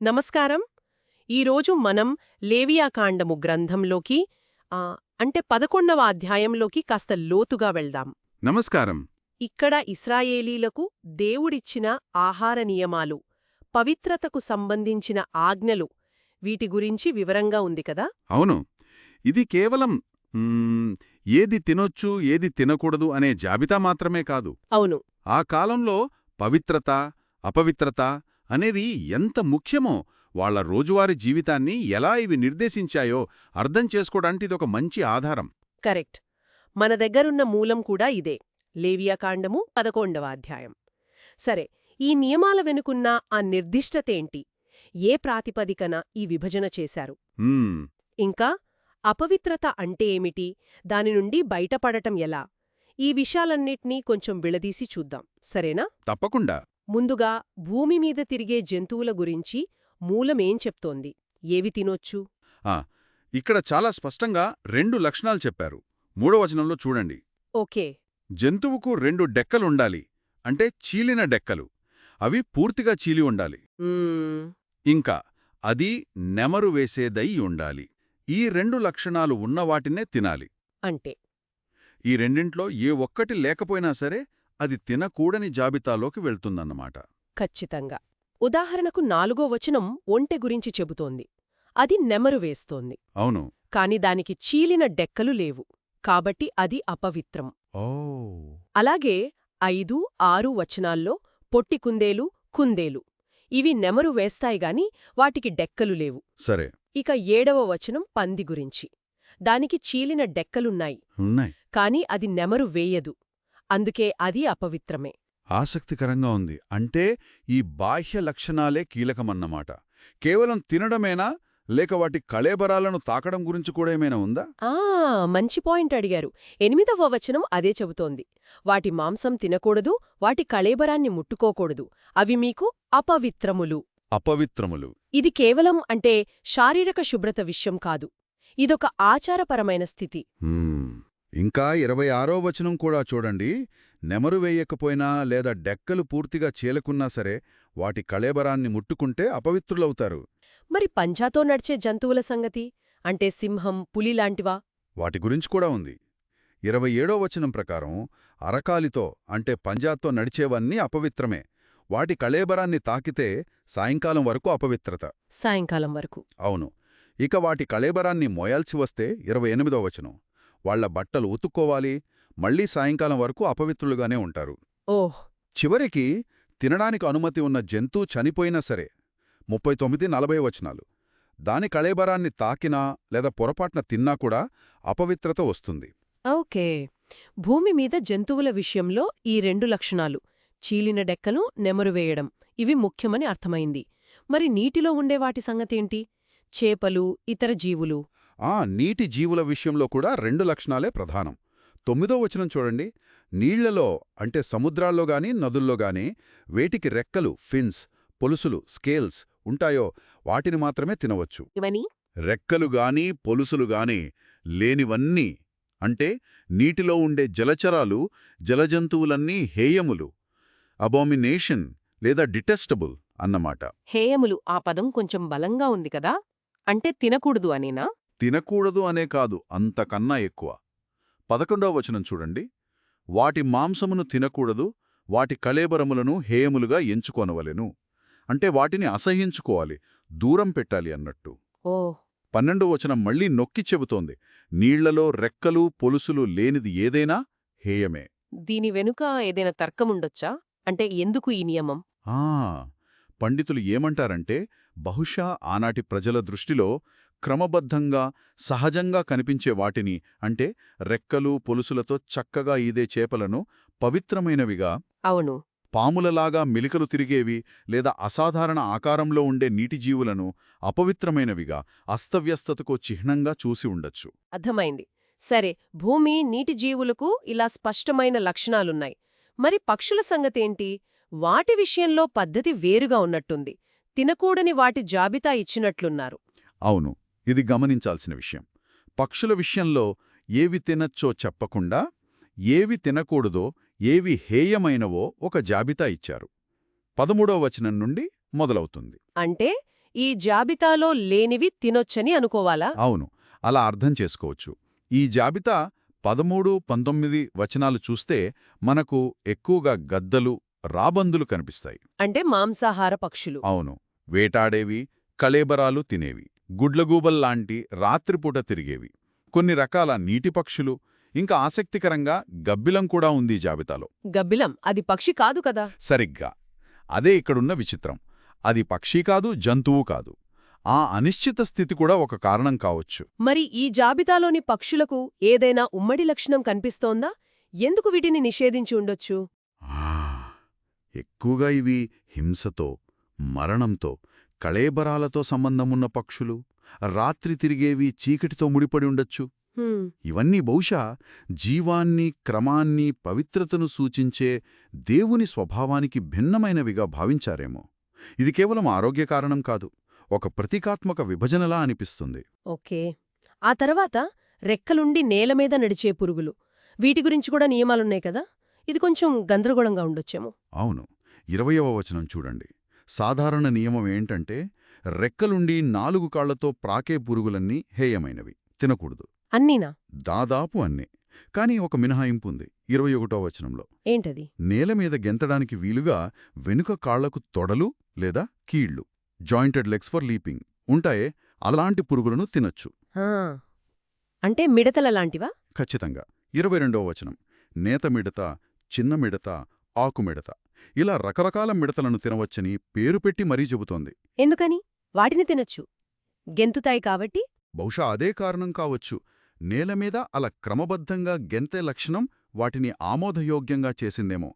నమస్కారం. ఈరోజు మనం లేవియాకాండము గ్రంథంలోకి అంటే 11వ అధ్యాయంలోకి కాస్త లోతుగా వెళ్దాం. నమస్కారం. ఇక్కడ ఇశ్రాయేలీలకు దేవుడిచ్చిన ఆహార నియమాలు, పవిత్రతకు సంబంధించిన ఆజ్ఞలు, వీటి గురించి వివరంగా ఉంది కదా. అవును, ఇది కేవలం ఏది తినొచ్చు ఏది తినకూడదు అనే జాబితా మాత్రమే కాదు. అవును. ఆ కాలంలో పవిత్రత, అపవిత్రత అనేవి ఎంత ముఖ్యమో, వాళ్ల రోజువారీ జీవితాన్ని ఎలా ఇవి నిర్దేశించాయో అర్థం చేసుకోవడానికి ఇదొక మంచి ఆధారం. కరెక్ట్. మన దగ్గరున్న మూలం కూడా ఇదే, లేవియాకాండము 11వ అధ్యాయం. సరే, ఈ నియమాల వెనుకున్న ఆ నిర్దిష్టతేంటి? ఏ ప్రాతిపదికన ఈ విభజన చేశారు? మ్మ్, ఇంకా అపవిత్రత అంటే ఏమిటి, దాని నుండి బయటపడటం ఎలా? ఈ విషయాలన్నిటినీ కొంచెం విడదీసి చూద్దాం, సరేనా? తప్పకుండా. ముందుగా భూమి మీద తిరిగే జంతువుల గురించి మూలమేం చెప్తోంది? ఏవి తినొచ్చు? ఆ, ఇక్కడ చాలా స్పష్టంగా 2 లక్షణాలు చెప్పారు. 3వ వచనంలో చూడండి. ఓకే. జంతువుకు 2 డెక్కలుండాలి, అంటే చీలిన డెక్కలు. అవి పూర్తిగా చీలి ఉండాలి. ఇంకా అది నెమరు వేసేదై ఉండాలి. ఈ 2 లక్షణాలు ఉన్నవాటినే తినాలి. అంటే ఈ రెండింట్లో ఏ ఒక్కటి లేకపోయినా సరే అది తినకూడని జాబితాలోకి వెళ్తుందన్నమాట. ఖచ్చితంగా. ఉదాహరణకు 4వ వచనం ఒంటె గురించి చెబుతోంది. అది నెమరు వేస్తోంది. అవును. కాని దానికి చీలిన డెక్కలు లేవు, కాబట్టి అది అపవిత్రం. ఓ. అలాగే 5, 6 వచనాల్లో పొట్టి కుందేలు, కుందేలు ఇవి నెమరు వేస్తాయిగాని వాటికి డెక్కలు లేవు. సరే. ఇక 7వ వచనం పంది గురించి. దానికి చీలిన డెక్కలున్నాయి, ఉన్నాయి, కాని అది నెమరు వేయదు, అందుకే అది అపవిత్రమే. ఆసక్తికరంగా ఉంది. అంటే ఈ బాహ్య లక్షణాలే కీలకమన్నమాట. కేవలం తినడమేనా, లేక వాటి కళేబరాలను తాకడం గురించి కూడా ఏమైనా ఉందా? మంచి పాయింట్ అడిగారు. 8వ వచనం అదే చెబుతోంది. వాటి మాంసం తినకూడదు, వాటి కళేబరాన్ని ముట్టుకోకూడదు, అవి మీకు అపవిత్రములు. అపవిత్రములు. ఇది కేవలం అంటే శారీరక శుభ్రత విషయం కాదు, ఇదొక ఆచారపరమైన స్థితి. ఇంకా 26వ వచనం కూడా చూడండి. నెమరు వేయకపోయినా లేదా డెక్కలు పూర్తిగా చీలకున్నా సరే వాటి కళేబరాన్ని ముట్టుకుంటే అపవిత్రులవుతారు. మరి పంజాతో నడిచే జంతువుల సంగతి, అంటే సింహం, పులి లాంటివా? వాటి గురించి కూడా ఉంది. 27వ వచనం ప్రకారం అరకాలితో అంటే పంజాతో నడిచేవన్నీ అపవిత్రమే. వాటి కళేబరాన్ని తాకితే సాయంకాలం వరకు అపవిత్రత. సాయంకాలం వరకు. అవును. ఇక వాటి కళేబరాన్ని మోయాల్సి వస్తే 28వ వచనం. వాళ్ల బట్టలు ఉతుక్కోవాలి, మళ్లీ సాయంకాలం వరకు అపవిత్రులుగానే ఉంటారు. ఓహ్. చివరికి తినడానికి అనుమతి ఉన్న జంతువు చనిపోయినా సరే 39-40 వచనాలు. దాని కళేబరాన్ని తాకినా లేదా పొరపాటున తిన్నా కూడా అపవిత్రత వస్తుంది. ఓకే. భూమి మీద జంతువుల విషయంలో ఈ 2 లక్షణాలు, చీలిన డెక్కలు, నెమరు వేయడం, ఇవి ముఖ్యమని అర్థమైంది. మరి నీటిలో ఉండే వాటి సంగతేంటి? చేపలు, ఇతర జీవులు. నీటి జీవుల విషయంలో కూడా 2 లక్షణాలే ప్రధానం. 9వ వచనం చూడండి. నీళ్లలో అంటే సముద్రాల్లో గాని నదుల్లో గాని వేటికి రెక్కలు, ఫిన్స్, పొలుసులు, స్కేల్స్ ఉంటాయో వాటిని మాత్రమే తినవచ్చు. ఇవని రెక్కలుగాని పొలుసులుగాని లేనివన్నీ, అంటే నీటిలో ఉండే జలచరాలు, జలజంతువులన్నీ హేయములు, అబోమినేషన్ లేదా డిటెస్టబుల్ అన్నమాట. హేయములు, ఆ పదం కొంచెం బలంగా ఉంది కదా, అంటే తినకూడదు అనేనా? తినకూడదు అనే కాదు, అంతకన్నా ఎక్కువ. 11వ వచనం చూడండి. వాటి మాంసమును తినకూడదు, వాటి కళేబరములను హేయములుగా ఎంచుకొనవలెను. అంటే వాటిని అసహ్యించుకోవాలి, దూరం పెట్టాలి అన్నట్టు. 12వ వచనం మళ్లీ నొక్కి చెబుతోంది. నీళ్లలో రెక్కలు, పొలుసులు లేనిది ఏదైనా హేయమే. దీని వెనుక ఏదైనా తర్కముండొచ్చా? అంటే ఎందుకు ఈ నియమం? పండితులు ఏమంటారంటే, బహుశా ఆనాటి ప్రజల దృష్టిలో క్రమబద్ధంగా, సహజంగా కనిపించే వాటిని, అంటే రెక్కలు, పొలుసులతో చక్కగా ఈదే చేపలను పవిత్రమైనవిగా, అవును, పాములలాగా మెలికలు తిరిగేవి లేదా అసాధారణ ఆకారంలో ఉండే నీటిజీవులను అపవిత్రమైనవిగా, అస్తవ్యస్తతకు చిహ్నంగా చూసి ఉండొచ్చు. అర్థమైంది. సరే, భూమి, నీటి జీవులకు ఇలా స్పష్టమైన లక్షణాలున్నాయి. మరి పక్షుల సంగతేంటి? వాటి విషయంలో పద్ధతి వేరుగా ఉన్నట్టుంది. తినకూడని వాటి జాబితా ఇచ్చినట్లున్నారు. అవును, ఇది గమనించాల్సిన విషయం. పక్షుల విషయంలో ఏవి తినచ్చో చెప్పకుండా ఏవి తినకూడదో, ఏవి హేయమైనవో ఒక జాబితా ఇచ్చారు. 13వ వచనం నుండి మొదలవుతుంది. అంటే ఈ జాబితాలో లేనివి తినొచ్చని అనుకోవాలా? అవును, అలా అర్థం చేసుకోవచ్చు. ఈ జాబితా 13, 19 వచనాలు చూస్తే మనకు ఎక్కువగా గద్దలు, రాబందులు కనిపిస్తాయి. అంటే మాంసాహార పక్షులు. అవును, వేటాడేవి, కళేబరాలు తినేవి, గుడ్లగూబల్లాంటి రాత్రిపూట తిరిగేవి, కొన్ని రకాల నీటి పక్షులు, ఇంకా ఆసక్తికరంగా గబ్బిలం కూడా ఉంది ఈ జాబితాలో. గబ్బిలం అది పక్షి కాదు కదా? సరిగ్గా. అదే ఇక్కడున్న విచిత్రం. అది పక్షి కాదు, జంతువు కాదు. ఆ అనిశ్చిత స్థితి కూడా ఒక కారణం కావచ్చు. మరి ఈ జాబితాలోని పక్షులకు ఏదైనా ఉమ్మడి లక్షణం కనిపిస్తోందా? ఎందుకు వీటిని నిషేధించి ఉండొచ్చు? ఆ, ఎక్కువగా ఇవి హింసతో, మరణంతో, కళేబరాలతో సంబంధమున్న పక్షులు, రాత్రి తిరిగేవి, చీకటితో ముడిపడి ఉండొచ్చు. హ్మ్, ఇవన్నీ బహుశా జీవాన్ని, క్రమాన్ని, పవిత్రతను సూచించే దేవుని స్వభావానికి భిన్నమైనవిగా భావించారేమో. ఇది కేవలం ఆరోగ్య కారణం కాదు, ఒక ప్రతీకాత్మక విభజనలా అనిపిస్తుంది. ఓకే. ఆ తర్వాత రెక్కలుండి నేలమీద నడిచే పురుగులు. వీటి గురించి కూడా నియమాలున్నాయి కదా? ఇది కొంచెం గందరగోళంగా ఉండొచ్చేమో. అవును, 20వ వచనం చూడండి. సాధారణ నియమం ఏంటంటే రెక్కలుండి 4 కాళ్లతో ప్రాకే పురుగులన్నీ హేయమైనవి, తినకూడదు. అన్నీనా? దాదాపు అన్నీ. కాని ఒక మినహాయింపుంది 21వ వచనంలో. ఏంటది? నేలమీద గెంతడానికి వీలుగా వెనుక కాళ్లకు తొడలు లేదా కీళ్లు, జాయింటెడ్ లెగ్స్ ఫర్ లీపింగ్ ఉంటాయే, అలాంటి పురుగులను తినొచ్చు. ఆ, అంటే మిడతల లాంటివా? ఖచ్చితంగా. 22వ వచనం. నేత మిడత, చిన్న మిడత, ఆకుమిడత, ఇలా రకరకాల మిడతలను తినవచ్చని పేరు పెట్టి మరీ చెబుతోంది. ఎందుకని? వాటిని తినొచ్చు. గెంతుతాయి కాబట్టి? బహుశా అదే కారణం కావచ్చు. నేలమీద అలా క్రమబద్ధంగా గెంతే లక్షణం వాటిని ఆమోదయోగ్యంగా చేసిందేమో.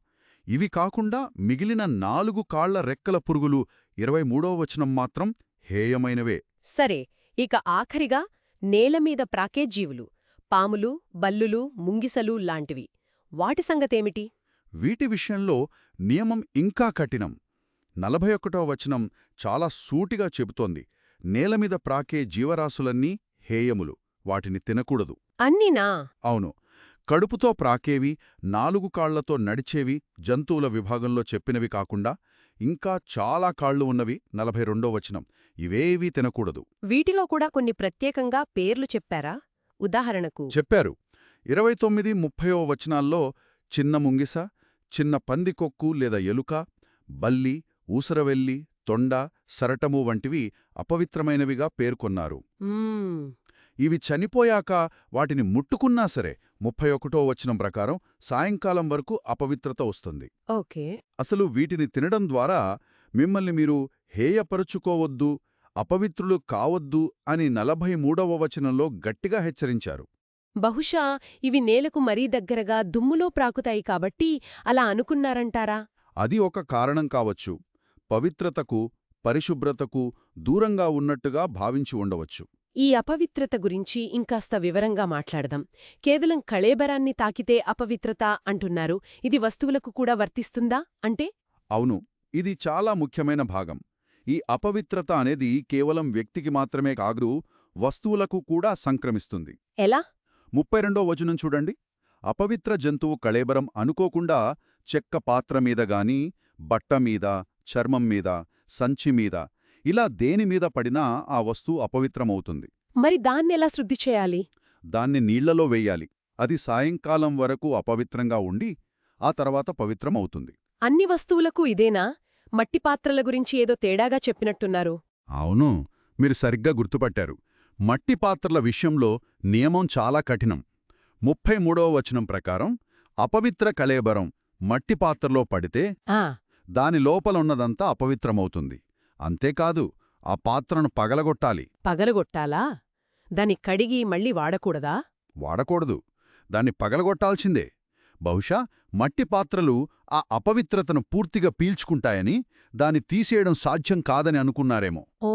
ఇవి కాకుండా మిగిలిన 4 కాళ్ల రెక్కల పురుగులు 23వ వచనం మాత్రం హేయమైనవే. సరే, ఇక ఆఖరిగా నేలమీద ప్రాకే జీవులు, పాములు, బల్లులు, ముంగిసలు లాంటివి. వాటి సంగతేమిటి? వీటి విషయంలో నియమం ఇంకా కఠినం. 41వ వచనం చాలా సూటిగా చెబుతోంది. నేలమీద ప్రాకే జీవరాశులన్నీ హేయములు, వాటిని తినకూడదు. అన్నీనా? అవును, కడుపుతో ప్రాకేవి, 4 కాళ్లతో నడిచేవి జంతువుల విభాగంలో చెప్పినవి కాకుండా ఇంకా చాలా కాళ్లు ఉన్నవి 42వ వచనం, ఇవేవీ తినకూడదు. వీటిలో కూడా కొన్ని ప్రత్యేకంగా పేర్లు చెప్పారా? ఉదాహరణకు చెప్పారు. 29, 30వ వచనాల్లో చిన్న ముంగిస, చిన్న పందికొక్కు లేదా ఎలుక, బల్లి, ఊసరవెల్లి, తొండ, సరటము వంటివి అపవిత్రమైనవిగా పేర్కొన్నారు. మ్మ్, ఇవి చనిపోయాక వాటిని ముట్టుకున్నా సరే 31వ వచనం ప్రకారం సాయంకాలం వరకు అపవిత్రత వస్తుంది. ఓకే. అసలు వీటిని తినడం ద్వారా మిమ్మల్ని మీరు హేయపరుచుకోవద్దు, అపవిత్రులు కావద్దు అని 43వ వచనంలో గట్టిగా హెచ్చరించారు. బహుశా ఇవి నేలకు మరీ దగ్గరగా దుమ్ములో ప్రాకుతాయి కాబట్టి అలా అనుకున్నారంటారా? అది ఒక కారణం కావచ్చు. పవిత్రతకు, పరిశుభ్రతకు దూరంగా ఉన్నట్టుగా భావించి ఉండవచ్చు. ఈ అపవిత్రత గురించి ఇంకాస్త వివరంగా మాట్లాడదాం. కేవలం కళేబరాన్ని తాకితే అపవిత్రత అంటున్నారు. ఇది వస్తువులకు కూడా వర్తిస్తుందా? అంటే? అవును, ఇది చాలా ముఖ్యమైన భాగం. ఈ అపవిత్రత అనేది కేవలం వ్యక్తికి మాత్రమే కాదు, వస్తువులకు కూడా సంక్రమిస్తుంది. ఎలా? 32వ వచనం చూడండి. అపవిత్ర జంతువు కళేబరం అనుకోకుండా చెక్క పాత్రమీద గాని, బట్టమీద, చర్మంమీద, సంచిమీద ఇలా దేనిమీద పడినా ఆ వస్తువు అపవిత్రమవుతుంది. మరి దాన్నెలా శుద్ధి చేయాలి? దాన్ని నీళ్లలో వెయ్యాలి. అది సాయంకాలం వరకు అపవిత్రంగా ఉండి ఆ తర్వాత పవిత్రమవుతుంది. అన్ని వస్తువులకు ఇదేనా? మట్టి పాత్రల గురించి ఏదో తేడాగా చెప్పినట్టున్నారు. అవును, మీరు సరిగ్గా గుర్తుపట్టారు. మట్టి పాత్రల విషయంలో నియమం చాలా కఠినం. 33వ వచనం ప్రకారం అపవిత్ర కళేబరం మట్టి పాత్రలో పడితే ఆ, దాని లోపలున్నదంతా అపవిత్రమవుతుంది. అంతేకాదు, ఆ పాత్రను పగలగొట్టాలి. పగలగొట్టాలా? దాన్ని కడిగి మళ్ళీ వాడకూడదా? వాడకూడదు, దాన్ని పగలగొట్టాల్సిందే. బహుశా మట్టి పాత్రలు ఆ అపవిత్రతను పూర్తిగా పీల్చుకుంటాయని, దాన్ని తీసేయడం సాధ్యం కాదని అనుకున్నారేమో. ఓ,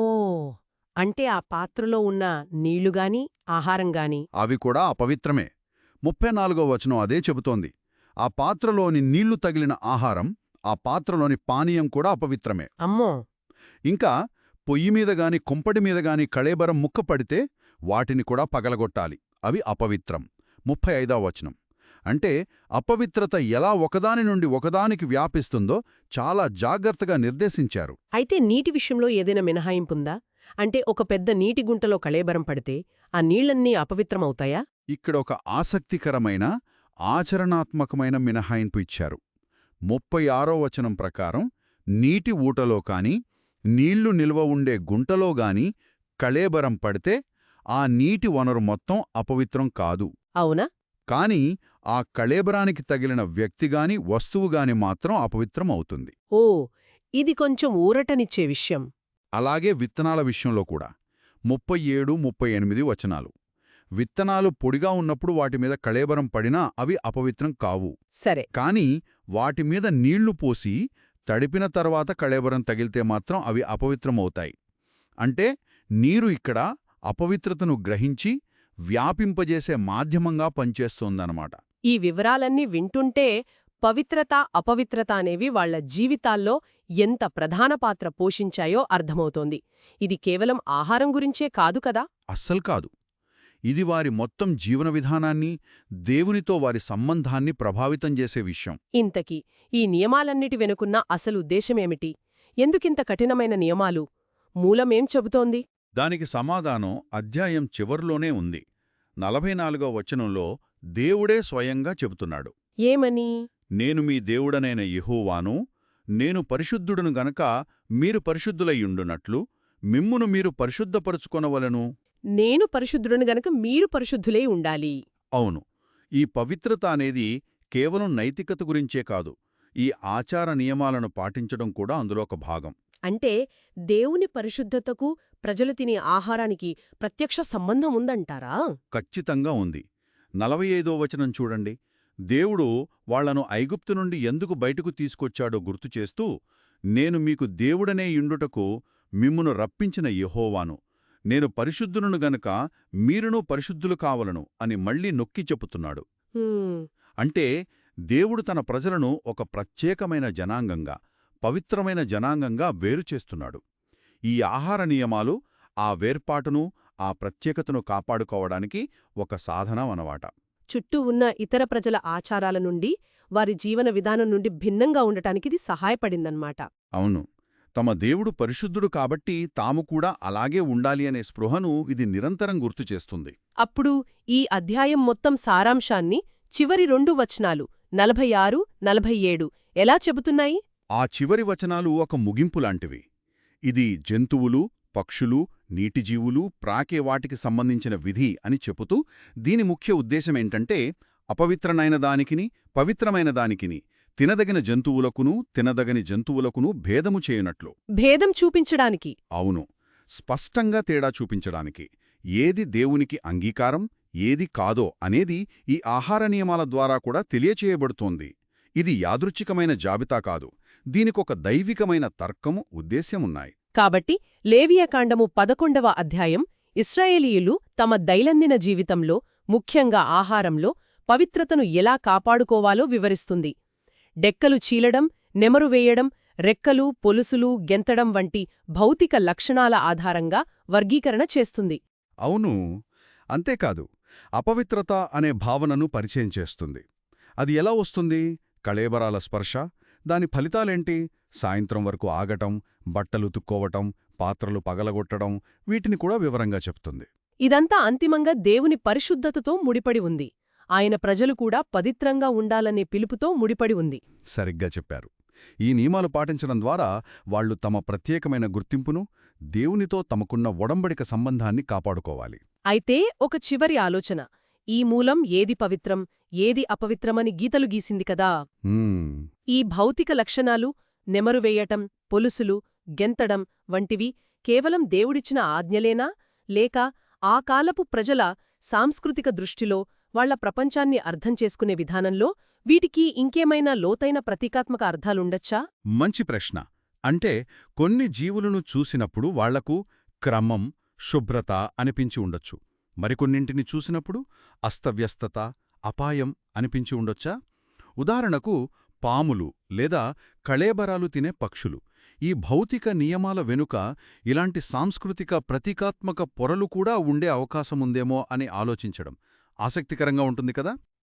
అంటే ఆ పాత్రలో ఉన్న నీళ్లుగాని, ఆహారంగాని అవి కూడా అపవిత్రమే. 34వ వచనం అదే చెబుతోంది. ఆ పాత్రలోని నీళ్లు తగిలిన ఆహారం, ఆ పాత్రలోని పానీయం కూడా అపవిత్రమే. అమ్మో! ఇంకా పొయ్యిమీదగాని కుంపటిమీదగాని కళేబరం ముక్క పడితే వాటిని కూడా పగలగొట్టాలి. అవి అపవిత్రం. 35వ వచనం. అంటే అపవిత్రత ఎలా ఒకదాని నుండి ఒకదానికి వ్యాపిస్తుందో చాలా జాగ్రత్తగా నిర్దేశించారు. అయితే నీటి విషయంలో ఏదైనా మినహాయింపుందా? అంటే ఒక పెద్ద నీటి గుంటలో కళేబరం పడితే ఆ నీళ్లన్నీ అపవిత్రమవుతాయా? ఇక్కడ ఒక ఆసక్తికరమైన ఆచరణాత్మకమైన మినహాయింపు ఇచ్చారు. 36వ వచనం ప్రకారం నీటి ఊటలో కాని నీళ్లు నిల్వ ఉండే గుంటలో గాని కళేబరం పడితే ఆ నీటి వనరు మొత్తం అపవిత్రం కాదు. అవునా? కాని ఆ కళేబరానికి తగిలిన వ్యక్తిగాని వస్తువుగాని మాత్రం అపవిత్రం అవుతుంది. ఓ, ఇది కొంచెం ఊరటనిచ్చే విషయం. అలాగే విత్తనాల విషయంలో కూడా 37, 38 వచనాలు. విత్తనాలు పొడిగా ఉన్నప్పుడు వాటిమీద కళేబరం పడినా అవి అపవిత్రం కావు. సరే. కాని వాటిమీద నీళ్లు పోసి తడిపిన తర్వాత కళేబరం తగిలితే మాత్రం అవి అపవిత్రమవుతాయి. అంటే నీరు ఇక్కడ అపవిత్రతను గ్రహించి వ్యాపింపజేసే మాధ్యమంగా పనిచేస్తోందన్నమాట. ఈ వివరాలన్నీ వింటుంటే పవిత్రత, అపవిత్రత అనేవి వాళ్ల జీవితాల్లో ఎంత ప్రధాన పాత్ర పోషించాయో అర్థమవుతోంది. ఇది కేవలం ఆహారం గురించే కాదు కదా? అస్సలు కాదు. ఇది వారి మొత్తం జీవన విధానాన్ని, దేవునితో వారి సంబంధాన్ని ప్రభావితం చేసే విషయం. ఇంతకీ ఈ నియమాలన్నిటి వెనుకున్న అసలు ఉద్దేశమేమిటి? ఎందుకింత కఠినమైన నియమాలు? మూలమేం చెబుతోంది? దానికి సమాధానం అధ్యాయం చివర్లోనే ఉంది. 44వ వచనంలో దేవుడే స్వయంగా చెబుతున్నాడు. ఏమని? నేను మీ దేవుడనైన యెహోవాను, నేను పరిశుద్ధుడును గనక మీరు పరిశుద్ధులయ్యుండునట్లు మిమ్మును మీరు పరిశుద్ధపరుచుకొనవలెను. నేను పరిశుద్ధుడను గనక మీరు పరిశుద్ధులై ఉండాలి. అవును, ఈ పవిత్రత అనేది కేవలం నైతికత గురించే కాదు, ఈ ఆచార నియమాలను పాటించడం కూడా అందులో ఒక భాగం. అంటే దేవుని పరిశుద్ధతకు ప్రజలు తినే ఆహారానికి ప్రత్యక్ష సంబంధం ఉందంటారా? ఖచ్చితంగా ఉంది. 45వ వచనం చూడండి. దేవుడు వాళ్లను ఐగుప్తు నుండి ఎందుకు బయటకు తీసుకొచ్చాడో గుర్తుచేస్తూ, నేను మీకు దేవుడనే యుండుటకు మిమ్మును రప్పించిన యెహోవాను, నేను పరిశుద్ధులను గనక మీరునూ పరిశుద్ధులు కావలను అని మళ్లీ నొక్కి చెప్పుతున్నాడు. అంటే దేవుడు తన ప్రజలను ఒక ప్రత్యేకమైన జనాంగంగా, పవిత్రమైన జనాంగంగా వేరుచేస్తున్నాడు. ఈ ఆహార నియమాలు ఆ వేర్పాటును, ఆ ప్రత్యేకతను కాపాడుకోవడానికి ఒక సాధనం అన్నమాట. చుట్టూ ఉన్న ఇతర ప్రజల ఆచారాల నుండి, వారి జీవన విధానం నుండి భిన్నంగా ఉండటానికిది సహాయపడిందన్నమాట. అవును, తమ దేవుడు పరిశుద్ధుడు కాబట్టి తాము కూడా అలాగే ఉండాలి అనే స్పృహను ఇది నిరంతరం గుర్తుచేస్తుంది. అప్పుడు ఈ అధ్యాయం మొత్తం సారాంశాన్ని చివరి 2 వచనాలు 46, 47 ఎలా చెబుతున్నాయి? ఆ చివరి వచనాలు ఒక ముగింపులాంటివి. ఇది జంతువులు, పక్షులు, నీటిజీవులు, ప్రాకే వాటికి సంబంధించిన విధి అని చెబుతూ, దీని ముఖ్య ఉద్దేశమేంటంటే అపవిత్రమైన దానికిని, పవిత్రమైన దానికిని, తినదగిన జంతువులకునూ తినదగని జంతువులకునూ భేదము చేయునట్లు. భేదం చూపించడానికి? అవును, స్పష్టంగా తేడా చూపించడానికి. ఏది దేవునికి అంగీకారం, ఏది కాదో అనేది ఈ ఆహార నియమాల ద్వారా కూడా తెలియచేయబడుతోంది. ఇది యాదృచ్ఛికమైన జాబితా కాదు, దీనికొక దైవికమైన తర్కము, ఉద్దేశ్యమున్నాయి. కాబట్టి లేవియకాండము 11వ అధ్యాయం ఇశ్రాయేలీయులు తమ దైనందిన జీవితంలో, ముఖ్యంగా ఆహారంలో పవిత్రతను ఎలా కాపాడుకోవాలో వివరిస్తుంది. డెక్కలు చీలడం, నెమరు వేయడం, రెక్కలు, పొలుసులు, గెంతడం వంటి భౌతిక లక్షణాల ఆధారంగా వర్గీకరణ చేస్తుంది. అవును, అంతేకాదు అపవిత్రత అనే భావనను పరిచయం చేస్తుంది. అది ఎలా వస్తుంది? కళేబరాల స్పర్శ, దాని ఫలితాలేంటి? సాయంత్రం వరకు ఆగటం, బట్టలు తుక్కోవటం, పాత్రలు పగలగొట్టడం, వీటిని కూడా వివరంగా చెప్తుంది. ఇదంతా అంతిమంగా దేవుని పరిశుద్ధతతో ముడిపడి ఉంది. ఆయన ప్రజలు కూడా పవిత్రంగా ఉండాలనే పిలుపుతో ముడిపడి ఉంది. సరిగ్గా చెప్పారు. ఈ నియమాలు పాటించడం ద్వారా వాళ్లు తమ ప్రత్యేకమైన గుర్తింపును, దేవునితో తమకున్న ఒడంబడిక సంబంధాన్ని కాపాడుకోవాలి. అయితే ఒక చివరి ఆలోచన. ఈ మూలం ఏది పవిత్రం, ఏది అపవిత్రమని గీతలు గీసింది కదా. ఈ భౌతిక లక్షణాలు, నెమరువేయటం, పొలుసులు, గెంతడం వంటివి కేవలం దేవుడిచ్చిన ఆజ్ఞలేనా? లేక ఆ కాలపు ప్రజల సాంస్కృతిక దృష్టిలో, వాళ్ల ప్రపంచాన్ని అర్థం చేసుకునే విధానంలో వీటికి ఇంకేమైనా లోతైన ప్రతీకాత్మక అర్థాలుండొచ్చా? మంచి ప్రశ్న. అంటే కొన్ని జీవులను చూసినప్పుడు వాళ్లకు క్రమం, శుభ్రత అనిపించి ఉండొచ్చు. మరికొన్నింటిని చూసినప్పుడు అస్తవ్యస్తత, అపాయం అనిపించి ఉండొచ్చా? ఉదాహరణకు పాములు లేదా కళేబరాలు తినే పక్షులు. ఈ భౌతిక నియమాల వెనుక ఇలాంటి సాంస్కృతిక ప్రతీకాత్మక పొరలు కూడా ఉండే అవకాశముందేమో అని ఆలోచించడం ఆసక్తికరంగా ఉంటుంది కదా.